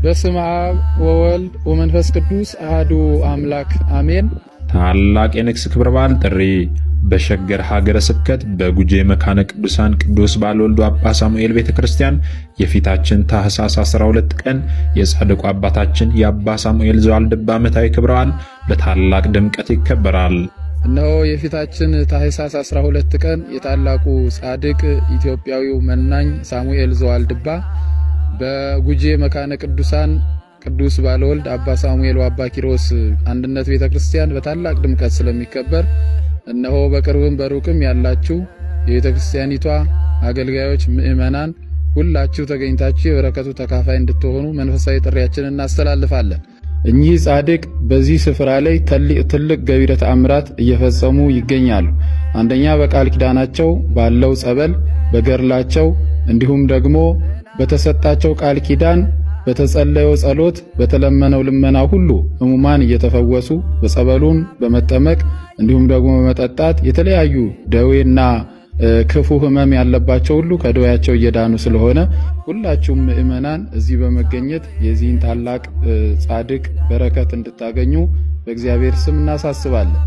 በስመ አብ ወወልድ ወመንፈስ ቅዱስ አሐዱ አምላክ አሜን። ታላቅ የንግስ ክብረ በዓል ጥሪ በሸገር ሀገረ ስብከት በጉጄ መካነ ቅዱሳን ቅዱስ ባለወልዱ አባ ሳሙኤል ቤተክርስቲያን የፊታችን ታኅሳስ 12 ቀን የጻድቁ አባታችን የአባ ሳሙኤል ዘዋልድባ ዓመታዊ ክብረ በዓል በታላቅ ድምቀት ይከበራል። እነሆ የፊታችን ታኅሳስ 12 ቀን የታላቁ ጻድቅ ኢትዮጵያዊው መናኝ ሳሙኤል ዘዋልድባ በጉጄ መካነ ቅዱሳን ቅዱስ ባለወልድ አባ ሳሙኤል ወአባ ኪሮስ አንድነት ቤተክርስቲያን በታላቅ ድምቀት ስለሚከበር እነሆ በቅርብም በሩቅም ያላችሁ የቤተክርስቲያኒቷ አገልጋዮች ምእመናን ሁላችሁ ተገኝታችሁ የበረከቱ ተካፋይ እንድትሆኑ መንፈሳዊ ጥሪያችንን እናስተላልፋለን። እኚህ ጻድቅ በዚህ ስፍራ ላይ ትልቅ ገቢረ ተአምራት እየፈጸሙ ይገኛሉ። አንደኛ በቃል ኪዳናቸው ባለው ጸበል በገርላቸው እንዲሁም ደግሞ በተሰጣቸው ቃል ኪዳን በተጸለየው ጸሎት በተለመነው ልመና ሁሉ ሕሙማን እየተፈወሱ በጸበሉን በመጠመቅ እንዲሁም ደግሞ በመጠጣት የተለያዩ ደዌና ክፉ ሕመም ያለባቸው ሁሉ ከደዌያቸው እየዳኑ ስለሆነ ሁላችሁም ምእመናን እዚህ በመገኘት የዚህን ታላቅ ጻድቅ በረከት እንድታገኙ በእግዚአብሔር ስም እናሳስባለን።